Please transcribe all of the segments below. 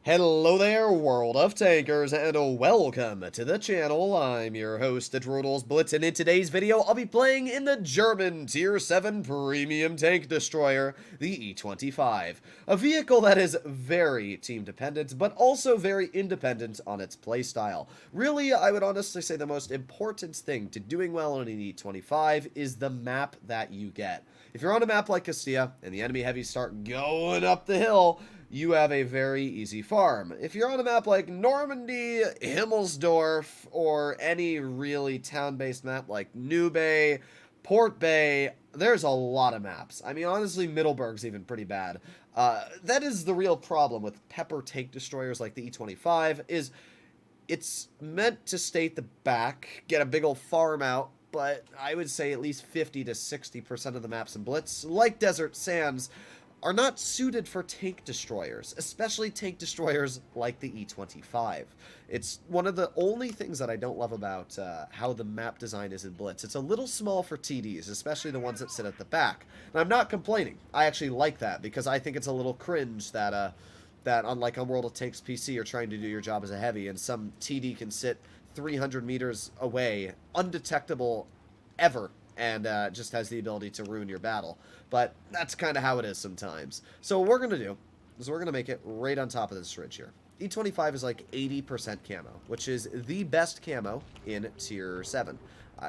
Hello there, world of tankers, and welcome to the channel. I'm your host, the Blitz, and in today's video, I'll be playing in the German Tier 7 Premium Tank Destroyer, the E25. A vehicle that is very team-dependent, but also very independent on its playstyle. Really, I would honestly say the most important thing to doing well on an E25 is the map that you get. If you're on a map like Castilla, and the enemy heavies start going up the hill, you have a very easy farm. If you're on a map like Normandy, Himmelsdorf, or any really town-based map like New Bay, Port Bay, there's a lot of maps. I mean, honestly, Middleburg's even pretty bad. That is the real problem with pepper tank destroyers like the E25, is it's meant to stay at the back, get a big old farm out, but I would say at least 50 to 60% of the maps in Blitz, like Desert Sands, are not suited for tank destroyers, especially tank destroyers like the E25. It's one of the only things that I don't love about how the map design is in Blitz. It's a little small for TDs, especially the ones that sit at the back. And I'm not complaining. I actually like that because I think it's a little cringe that unlike on World of Tanks PC, you're trying to do your job as a heavy, and some TD can sit 300 meters away, undetectable ever, and just has the ability to ruin your battle. But that's kind of how it is sometimes. So what we're going to do is we're going to make it right on top of this ridge here. E25 is like 80% camo, which is the best camo in Tier 7.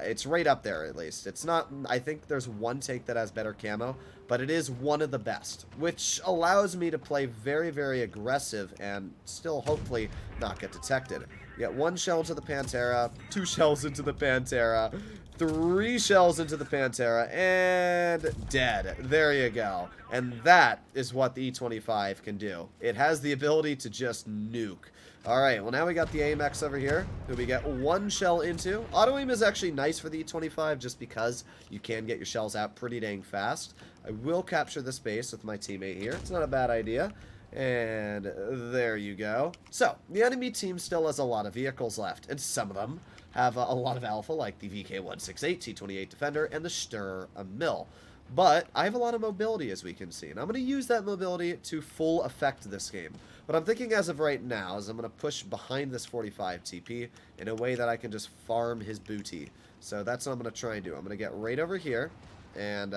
It's right up there, at least. It's not, I think there's one tank that has better camo, but it is one of the best, which allows me to play very, very aggressive and still hopefully not get detected. You get one shell into the Pantera, 2 shells into the Pantera, 3 shells into the Pantera, and dead. There you go. And that is what the E25 can do. It has the ability to just nuke. Alright, well now we got the AMX over here, who we get 1 shell into. Auto aim is actually nice for the E25 just because you can get your shells out pretty dang fast. I will capture this base with my teammate here. It's not a bad idea. And there you go. So, the enemy team still has a lot of vehicles left, and some of them have a lot of alpha, like the VK168, T28 Defender, and the Stur Mill. But I have a lot of mobility, as we can see, and I'm going to use that mobility to full effect this game. What I'm thinking as of right now is I'm going to push behind this 45 TP in a way that I can just farm his booty. So that's what I'm going to try and do. I'm going to get right over here, and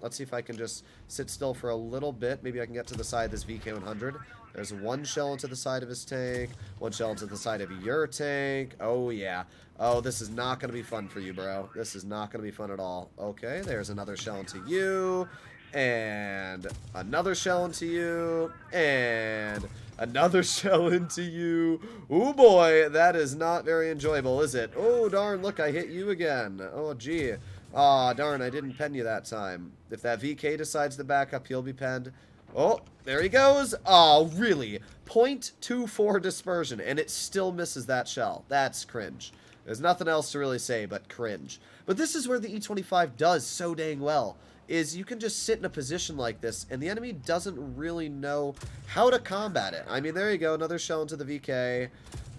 let's see if I can just sit still for a little bit. Maybe I can get to the side of this VK100. There's 1 shell into the side of his tank, 1 shell into the side of your tank. Oh, yeah. Oh, this is not going to be fun for you, bro. This is not going to be fun at all. Okay, there's another shell into you, and another shell into you, and another shell into you. Oh, boy, that is not very enjoyable, is it? Oh, darn, look, I hit you again. Oh, gee. Aw, darn, I didn't pen you that time. If that VK decides to back up, he'll be penned. Oh, there he goes. Oh, really? 0.24 dispersion, and it still misses that shell. That's cringe. There's nothing else to really say but cringe. But this is where the E25 does so dang well, is you can just sit in a position like this, and the enemy doesn't really know how to combat it. I mean, there you go. Another shell into the VK.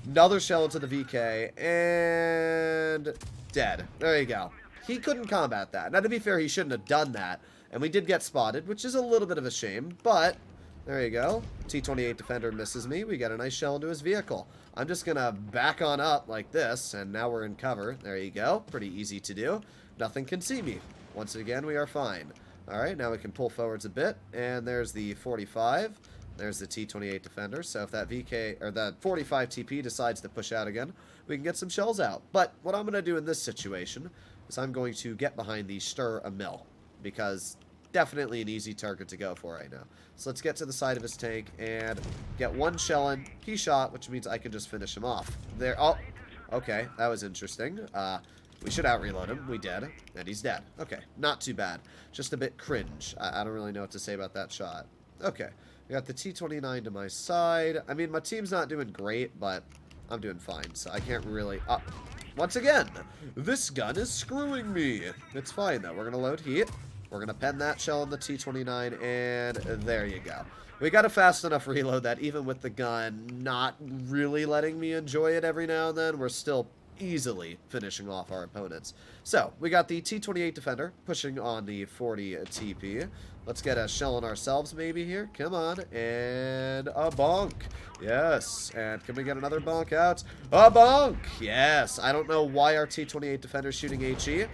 Another shell into the VK. And dead. There you go. He couldn't combat that. Now, to be fair, he shouldn't have done that. And we did get spotted, which is a little bit of a shame. But, there you go. T28 Defender misses me. We get a nice shell into his vehicle. I'm just going to back on up like this. And now we're in cover. There you go. Pretty easy to do. Nothing can see me. Once again, we are fine. Alright, now we can pull forwards a bit. And there's the 45. There's the T28 Defender. So if that VK, or that 45 TP decides to push out again, we can get some shells out. But what I'm going to do in this situation is I'm going to get behind the Stur Mill, because definitely an easy target to go for right now. So let's get to the side of his tank and get 1 shell in. He shot, which means I can just finish him off. There. Oh, okay, that was interesting. We should out-reload him. We did, and he's dead. Okay, not too bad. Just a bit cringe. I don't really know what to say about that shot. Okay, we got the T29 to my side. I mean, my team's not doing great, but I'm doing fine, so I can't really... Once again, this gun is screwing me. It's fine, though. We're going to load heat. We're going to pen that shell in the T29, and there you go. We got a fast enough reload that even with the gun not really letting me enjoy it every now and then, we're still easily finishing off our opponents. So, we got the T-28 Defender pushing on the 40 TP. Let's get a shell on ourselves maybe here. Come on. And a bonk. Yes. And can we get another bonk out? A bonk! Yes. I don't know why our T-28 Defender's shooting HE.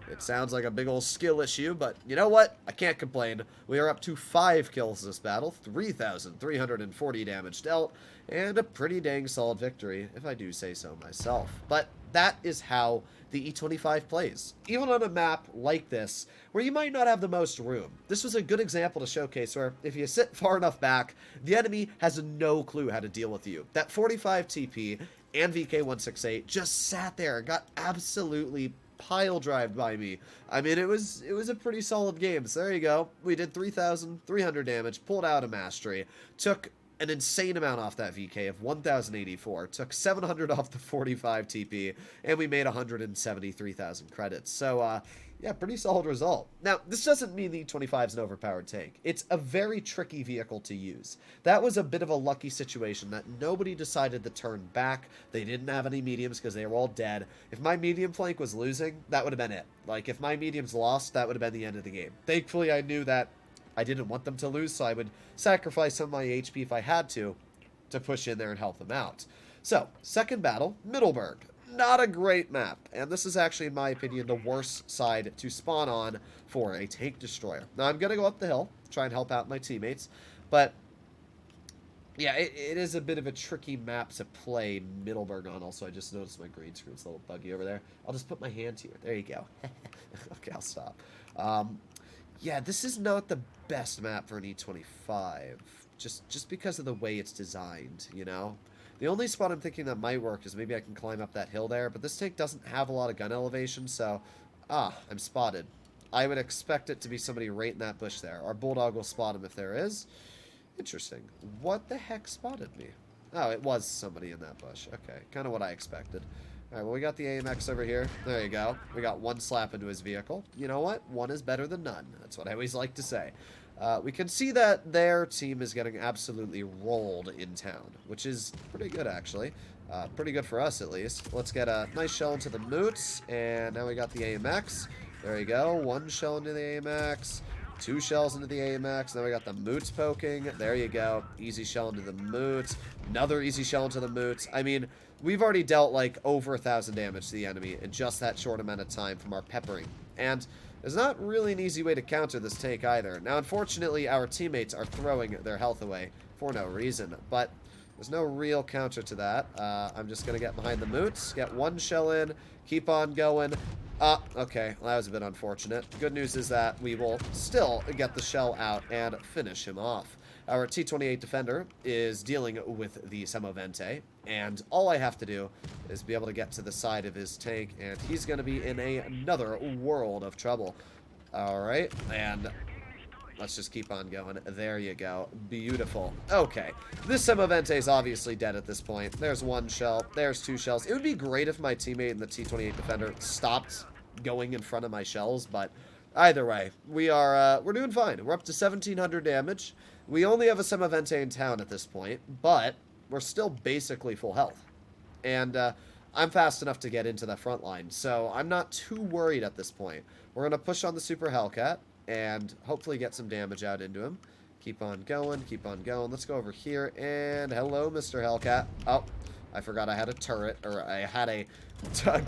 It sounds like a big old skill issue, but you know what? I can't complain. We are up to 5 kills this battle, 3,340 damage dealt, and a pretty dang solid victory, if I do say so myself. But that is how the E25 plays. Even on a map like this, where you might not have the most room. This was a good example to showcase where if you sit far enough back, the enemy has no clue how to deal with you. That 45 TP and VK168 just sat there and got absolutely pile drived by me. I mean, it was a pretty solid game. So there you go. We did 3,300 damage, pulled out a mastery, took an insane amount off that VK of 1,084, took 700 off the 45 TP, and we made 173,000 credits. So, yeah, pretty solid result. Now, this doesn't mean the E25 is an overpowered tank. It's a very tricky vehicle to use. That was a bit of a lucky situation that nobody decided to turn back. They didn't have any mediums because they were all dead. If my medium flank was losing, that would have been it. Like, if my mediums lost, that would have been the end of the game. Thankfully, I knew that I didn't want them to lose, so I would sacrifice some of my HP if I had to push in there and help them out. So, second battle, Middleburg. Not a great map, and this is actually, in my opinion, the worst side to spawn on for a tank destroyer. Now, I'm going to go up the hill, try and help out my teammates, but yeah, it is a bit of a tricky map to play Middleburg on. Also, I just noticed my green screen's a little buggy over there. I'll just put my hand here. There you go. Okay, I'll stop. Yeah, this is not the best map for an E25, just because of the way it's designed, you know? The only spot I'm thinking that might work is maybe I can climb up that hill there, but this tank doesn't have a lot of gun elevation, so... I'm spotted. I would expect it to be somebody right in that bush there. Our Bulldog will spot him if there is. Interesting. What the heck spotted me? Oh, it was somebody in that bush. Okay, kind of what I expected. Alright, well, we got the AMX over here. There you go. We got one slap into his vehicle. You know what? One is better than none. That's what I always like to say. We can see that their team is getting absolutely rolled in town, which is pretty good, actually. Pretty good for us, at least. Let's get a nice shell into the moots, and now we got the AMX. There you go. One shell into the AMX. 2 shells into the AMX. Then we got the moots poking. There you go. Easy shell into the moots. Another easy shell into the moots. I mean, we've already dealt like over 1,000 damage to the enemy in just that short amount of time from our peppering. And there's not really an easy way to counter this tank either. Now, unfortunately, our teammates are throwing their health away for no reason. But there's no real counter to that. I'm just going to get behind the moots. Get one shell in. Keep on going. Okay, well, that was a bit unfortunate. Good news is that we will still get the shell out and finish him off. Our T-28 Defender is dealing with the Semovente, and all I have to do is be able to get to the side of his tank, and he's going to be in another world of trouble. Alright, and let's just keep on going. There you go. Beautiful. Okay, this Semovente is obviously dead at this point. There's one shell. There's 2 shells. It would be great if my teammate in the T-28 Defender stopped going in front of my shells, but either way, we're doing fine. We're up to 1,700 damage. We only have a Semovente in town at this point, but we're still basically full health. And I'm fast enough to get into the front line, so I'm not too worried at this point. We're going to push on the Super Hellcat and hopefully get some damage out into him. Keep on going, keep on going. Let's go over here, and hello, Mr. Hellcat. Oh, I forgot I had a turret, or I had a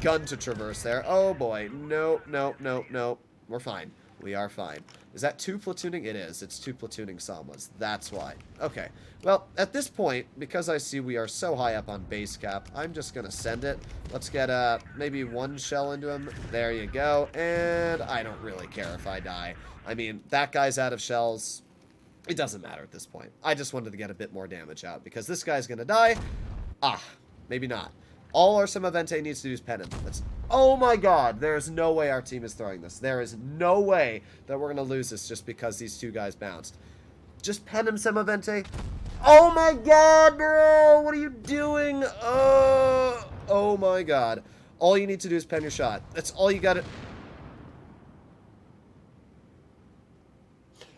gun to traverse there. Oh, boy. Nope, nope, nope, nope. We're fine. We are fine. Is that 2 platooning? It is. It's 2 platooning Samas. That's why. Okay. Well, at this point, because I see we are so high up on base cap, I'm just going to send it. Let's get maybe 1 shell into him. There you go. And I don't really care if I die. I mean, that guy's out of shells. It doesn't matter at this point. I just wanted to get a bit more damage out because this guy's going to die. Maybe not. All our Semovente needs to do is pen him. Oh my god, there's no way our team is throwing this. There is no way that we're going to lose this just because these 2 guys bounced. Just pen him, Semovente. Oh my god, bro! What are you doing? Oh my god. All you need to do is pen your shot. That's all you gotta...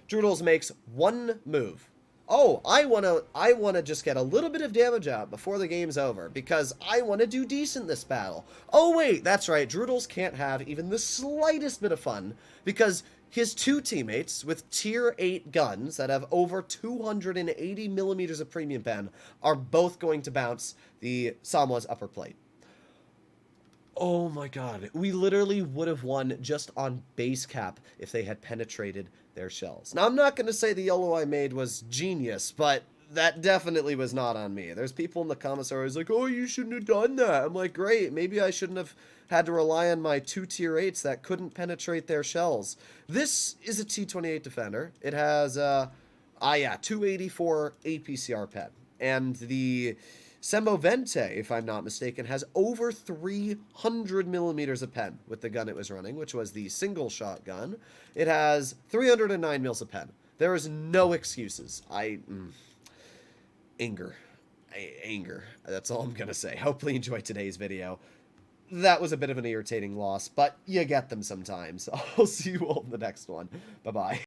Droodles makes 1 move. oh, I wanna just get a little bit of damage out before the game's over, because I wanna do decent this battle. Oh wait, that's right, Droodles can't have even the slightest bit of fun, because his two teammates with tier 8 guns that have over 280 millimeters of premium pen are both going to bounce the Samoa's upper plate. Oh my god, we literally would have won just on base cap if they had penetrated their shells. Now, I'm not going to say the yellow I made was genius, but that definitely was not on me. There's people in the comments are always like, oh, you shouldn't have done that. I'm like, great, maybe I shouldn't have had to rely on my two tier 8s that couldn't penetrate their shells. This is a T-28 Defender. It has, 284 APCR pen. And the Semovente, if I'm not mistaken, has over 300 millimeters of pen with the gun it was running, which was the single shot gun. It has 309 mils of pen. There is no excuses. Anger. Anger. That's all I'm going to say. Hopefully you enjoyed today's video. That was a bit of an irritating loss, but you get them sometimes. I'll see you all in the next one. Bye-bye.